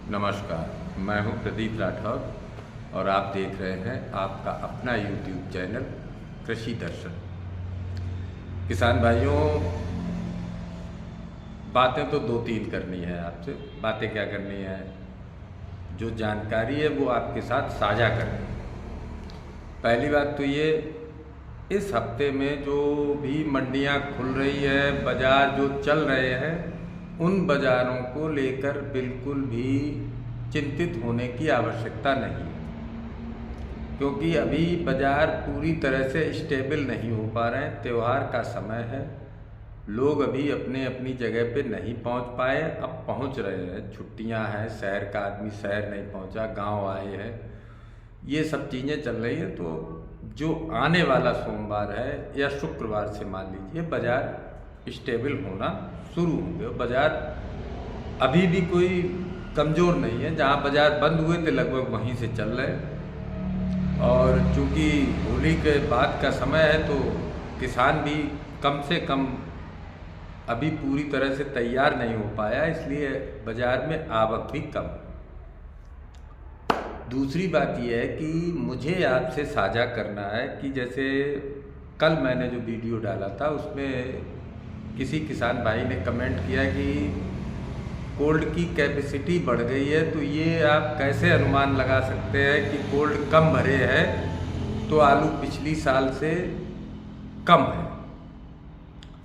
नमस्कार, मैं हूं प्रदीप राठौर और आप देख रहे हैं आपका अपना YouTube चैनल कृषि दर्शन। किसान भाइयों, बातें तो दो तीन करनी है आपसे। बातें क्या करनी है? जो जानकारी है वो आपके साथ साझा करनी है। पहली बात तो ये, इस हफ्ते में जो भी मंडियां खुल रही है, बाज़ार जो चल रहे हैं, उन बाज़ारों को लेकर बिल्कुल भी चिंतित होने की आवश्यकता नहीं है, क्योंकि अभी बाज़ार पूरी तरह से स्टेबल नहीं हो पा रहे हैं। त्यौहार का समय है, लोग अभी अपने अपनी जगह पे नहीं पहुंच पाए, अब पहुंच रहे हैं। छुट्टियां हैं, शहर का आदमी शहर नहीं पहुंचा, गांव आए हैं, ये सब चीज़ें चल रही हैं। तो जो आने वाला सोमवार है या शुक्रवार से मान लीजिए बाज़ार स्टेबल होना शुरू होंगे। बाज़ार अभी भी कोई कमज़ोर नहीं है, जहाँ बाज़ार बंद हुए थे लगभग वहीं से चल रहे। और चूँकि होली के बाद का समय है तो किसान भी कम से कम अभी पूरी तरह से तैयार नहीं हो पाया, इसलिए बाज़ार में आवक भी कम। दूसरी बात यह है कि मुझे आपसे साझा करना है कि जैसे कल मैंने जो वीडियो डाला था उसमें किसी किसान भाई ने कमेंट किया कि कोल्ड की कैपेसिटी बढ़ गई है, तो ये आप कैसे अनुमान लगा सकते हैं कि कोल्ड कम भरे हैं तो आलू पिछली साल से कम है।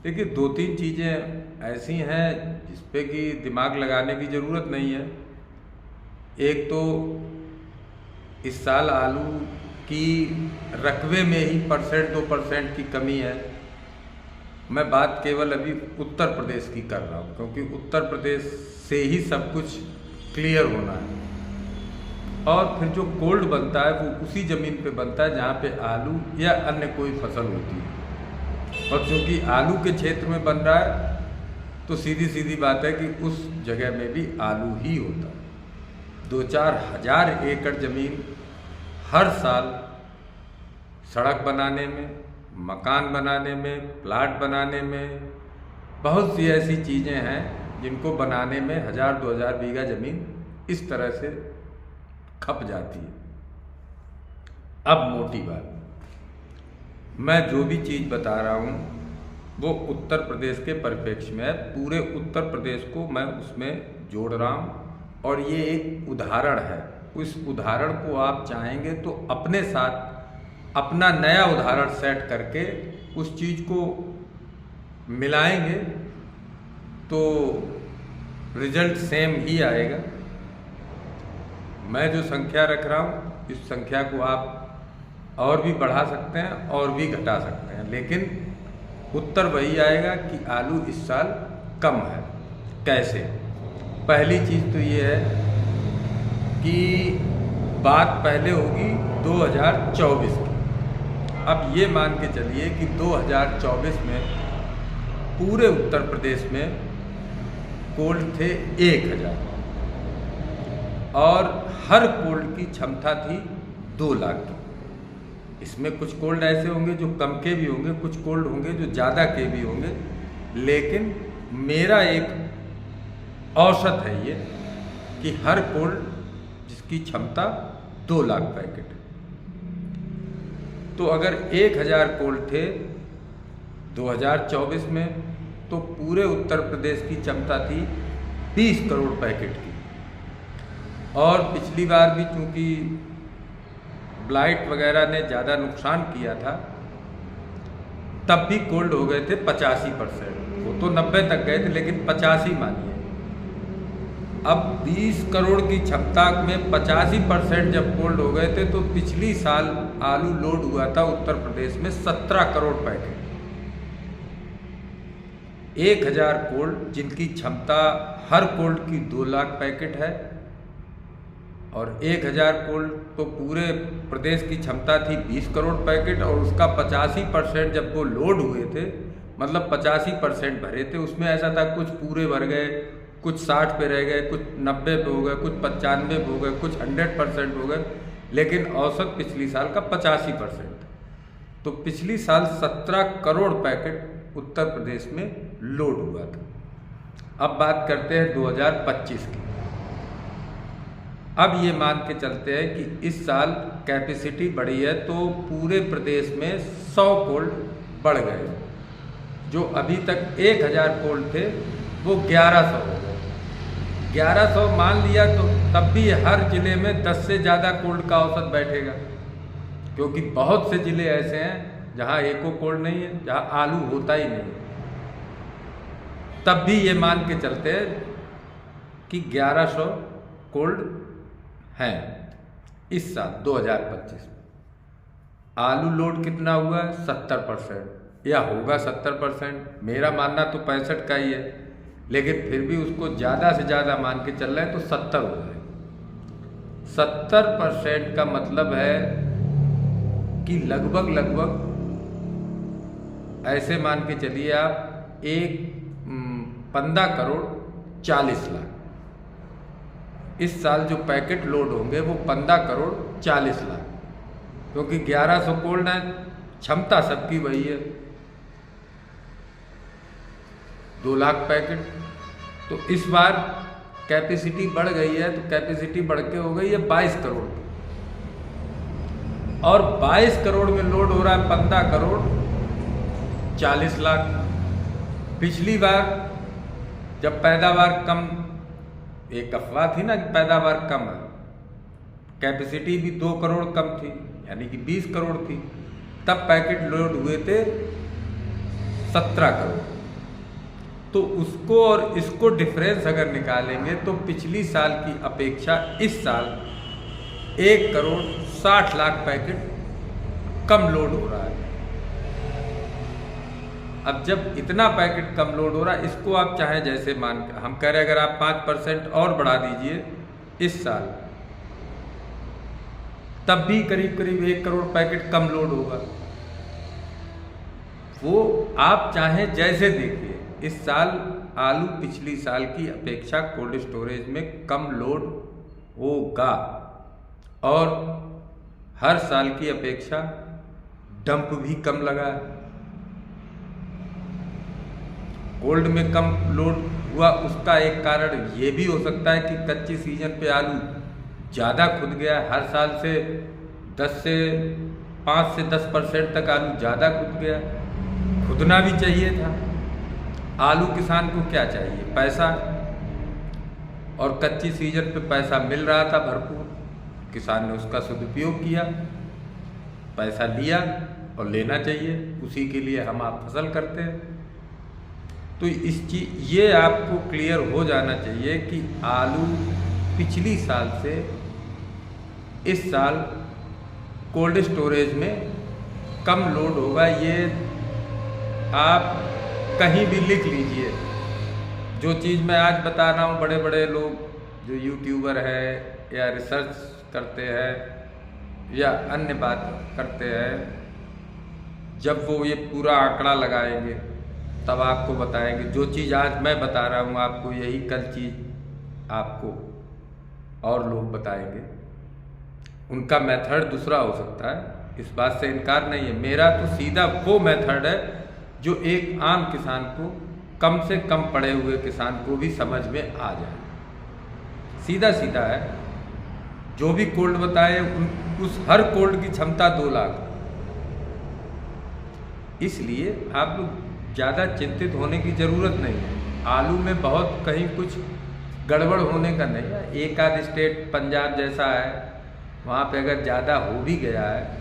देखिए, दो तीन चीज़ें ऐसी हैं जिस पे कि दिमाग लगाने की ज़रूरत नहीं है। एक तो इस साल आलू की रकबे में ही 1-2% की कमी है। मैं बात केवल अभी उत्तर प्रदेश की कर रहा हूँ, क्योंकि उत्तर प्रदेश से ही सब कुछ क्लियर होना है। और फिर जो कोल्ड बनता है वो उसी ज़मीन पे बनता है जहाँ पे आलू या अन्य कोई फसल होती है। और चूँकि आलू के क्षेत्र में बन रहा है तो सीधी सीधी बात है कि उस जगह में भी आलू ही होता है। 2-4 हज़ार एकड़ ज़मीन हर साल सड़क बनाने में, मकान बनाने में, प्लाट बनाने में, बहुत सी ऐसी चीज़ें हैं जिनको बनाने में 1000-2000 बीघा ज़मीन इस तरह से खप जाती है। अब मोटी बात, मैं जो भी चीज़ बता रहा हूँ वो उत्तर प्रदेश के परिप्रेक्ष्य में है। पूरे उत्तर प्रदेश को मैं उसमें जोड़ रहा हूँ और ये एक उदाहरण है। उस उदाहरण को आप चाहेंगे तो अपने साथ अपना नया उदाहरण सेट करके उस चीज़ को मिलाएंगे तो रिजल्ट सेम ही आएगा। मैं जो संख्या रख रहा हूँ इस संख्या को आप और भी बढ़ा सकते हैं और भी घटा सकते हैं, लेकिन उत्तर वही आएगा कि आलू इस साल कम है। कैसे? पहली चीज़ तो ये है कि बात पहले होगी 2024 की। अब ये मान के चलिए कि 2024 में पूरे उत्तर प्रदेश में कोल्ड थे 1000 और हर कोल्ड की क्षमता थी 2 लाख की। इसमें कुछ कोल्ड ऐसे होंगे जो कम के भी होंगे, कुछ कोल्ड होंगे जो ज़्यादा के भी होंगे, लेकिन मेरा एक औसत है ये कि हर कोल्ड जिसकी क्षमता 2 लाख पैकेट है। तो अगर 1000 कोल्ड थे 2024 में तो पूरे उत्तर प्रदेश की क्षमता थी 20 करोड़ पैकेट की। और पिछली बार भी चूँकि ब्लाइट वगैरह ने ज़्यादा नुकसान किया था तब भी कोल्ड हो गए थे 85%। वो तो 90 तक गए थे, लेकिन 85 मानिए। अब 20 करोड़ की क्षमता में 85% जब कोल्ड हो गए थे तो पिछली साल आलू लोड हुआ था उत्तर प्रदेश में 17 करोड़ पैकेट। 1000 कोल्ड जिनकी क्षमता हर कोल्ड की 2 लाख पैकेट है और 1000 कोल्ड तो पूरे प्रदेश की क्षमता थी 20 करोड़ पैकेट, और उसका 85% जब वो लोड हुए थे, मतलब 85% भरे थे। उसमें ऐसा था कुछ पूरे भर गए, कुछ 60 पे रह गए, कुछ 90 पे हो गए, कुछ 95 पे हो गए, कुछ 100% हो गए, लेकिन औसत पिछली साल का 85%। तो पिछली साल 17 करोड़ पैकेट उत्तर प्रदेश में लोड हुआ था। अब बात करते हैं 2025 की। अब ये मान के चलते हैं कि इस साल कैपेसिटी बढ़ी है तो पूरे प्रदेश में 100 कोल्ड बढ़ गए। जो अभी तक 1000 कोल्ड थे वो 1100 हो गए। 1100 मान लिया तो तब भी हर जिले में 10 से ज़्यादा कोल्ड का औसत बैठेगा, क्योंकि बहुत से जिले ऐसे हैं जहाँ एको कोल्ड नहीं है, जहाँ आलू होता ही नहीं। तब भी ये मान के चलते हैं कि 1100 कोल्ड हैं इस साल 2025 में। आलू लोड कितना हुआ है? 70% या होगा 70%। मेरा मानना तो 65 का ही है, लेकिन फिर भी उसको ज़्यादा से ज़्यादा मान के चल रहे हैं तो 70 हो जाए। 70% का मतलब है कि लगभग ऐसे मान के चलिए आप 15 करोड़ 40 लाख। इस साल जो पैकेट लोड होंगे वो 15 करोड़ 40 लाख, क्योंकि 1100 कोल्ड है, क्षमता सबकी वही है 2 लाख पैकेट। तो इस बार कैपेसिटी बढ़ गई है, तो कैपेसिटी बढ़ के हो गई है 22 करोड़, और 22 करोड़ में लोड हो रहा है 15 करोड़ 40 लाख। पिछली बार जब पैदावार कम, एक अफवाह थी ना कि पैदावार कम है, कैपेसिटी भी 2 करोड़ कम थी, यानी कि 20 करोड़ थी, तब पैकेट लोड हुए थे 17 करोड़। तो उसको और इसको डिफरेंस अगर निकालेंगे तो पिछली साल की अपेक्षा इस साल 1 करोड़ 60 लाख पैकेट कम लोड हो रहा है। अब जब इतना पैकेट कम लोड हो रहा है, इसको आप चाहे जैसे मान, हम कह रहे हैं अगर आप 5% और बढ़ा दीजिए इस साल, तब भी करीब 1 करोड़ पैकेट कम लोड होगा। वो आप चाहे जैसे देखिए, इस साल आलू पिछली साल की अपेक्षा कोल्ड स्टोरेज में कम लोड होगा, और हर साल की अपेक्षा डंप भी कम लगा है। कोल्ड में कम लोड हुआ उसका एक कारण ये भी हो सकता है कि कच्ची सीजन पे आलू ज़्यादा खुद गया। हर साल से 5 से 10% तक आलू ज़्यादा खुद गया। खुदना भी चाहिए था। आलू किसान को क्या चाहिए? पैसा, और कच्ची सीजन पे पैसा मिल रहा था भरपूर, किसान ने उसका सदुपयोग किया, पैसा लिया, और लेना चाहिए, उसी के लिए हम आप फसल करते हैं। तो ये आपको क्लियर हो जाना चाहिए कि आलू पिछली साल से इस साल कोल्ड स्टोरेज में कम लोड होगा। ये आप कहीं भी लिख लीजिए। जो चीज़ मैं आज बता रहा हूँ, बड़े बड़े लोग जो यूट्यूबर है या रिसर्च करते हैं या अन्य बात करते हैं, जब वो ये पूरा आंकड़ा लगाएंगे तब आपको बताएंगे। जो चीज़ आज मैं बता रहा हूँ आपको, यही कल चीज़ आपको और लोग बताएंगे। उनका मेथड दूसरा हो सकता है, इस बात से इनकार नहीं है। मेरा तो सीधा वो मेथड है जो एक आम किसान को, कम से कम पढ़े हुए किसान को भी समझ में आ जाए। सीधा सीधा है। जो भी कोल्ड बताए उस हर कोल्ड की क्षमता 2 लाख। इसलिए आप लोग ज़्यादा चिंतित होने की ज़रूरत नहीं है। आलू में बहुत कहीं कुछ गड़बड़ होने का नहीं है। एक आध स्टेट पंजाब जैसा है, वहाँ पे अगर ज़्यादा हो भी गया है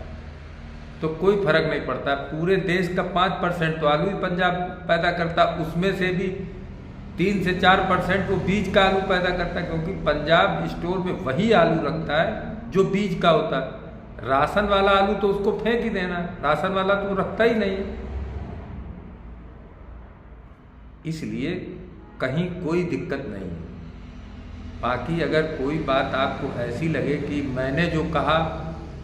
तो कोई फर्क नहीं पड़ता। पूरे देश का 5% तो आलू ही पंजाब पैदा करता, उसमें से भी 3 से 4% वो बीज का आलू पैदा करता है, क्योंकि पंजाब स्टोर में वही आलू रखता है जो बीज का होता है। राशन वाला आलू तो उसको फेंक ही देना, राशन वाला तो रखता ही नहीं है। इसलिए कहीं कोई दिक्कत नहीं है। बाकी अगर कोई बात आपको ऐसी लगे कि मैंने जो कहा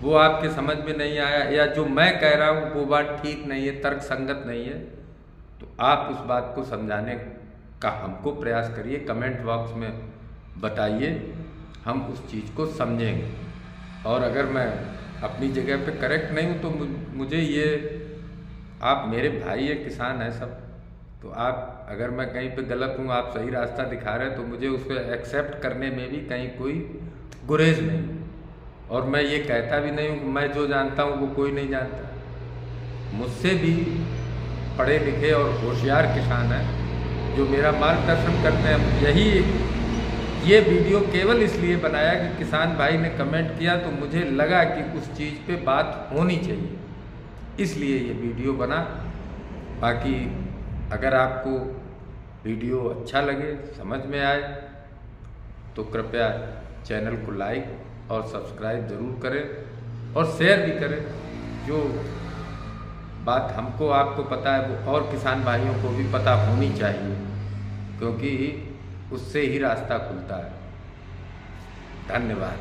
वो आपके समझ में नहीं आया, या जो मैं कह रहा हूँ वो बात ठीक नहीं है, तर्क संगत नहीं है, तो आप उस बात को समझाने का हमको प्रयास करिए, कमेंट बॉक्स में बताइए, हम उस चीज़ को समझेंगे। और अगर मैं अपनी जगह पे करेक्ट नहीं हूँ तो मुझे ये, आप मेरे भाई है, किसान है सब, तो आप अगर मैं कहीं पे गलत हूँ, आप सही रास्ता दिखा रहे हैं, तो मुझे उसको एक्सेप्ट करने में भी कहीं कोई गुरेज नहीं। और मैं ये कहता भी नहीं हूँ कि मैं जो जानता हूँ वो कोई नहीं जानता। मुझसे भी पढ़े लिखे और होशियार किसान हैं जो मेरा मार्गदर्शन करते हैं। ये वीडियो केवल इसलिए बनाया कि किसान भाई ने कमेंट किया तो मुझे लगा कि उस चीज़ पे बात होनी चाहिए, इसलिए ये वीडियो बना। बाकी अगर आपको वीडियो अच्छा लगे, समझ में आए, तो कृपया चैनल को लाइक और सब्सक्राइब ज़रूर करें और शेयर भी करें। जो बात हमको आपको पता है वो और किसान भाइयों को भी पता होनी चाहिए, क्योंकि उससे ही रास्ता खुलता है। धन्यवाद।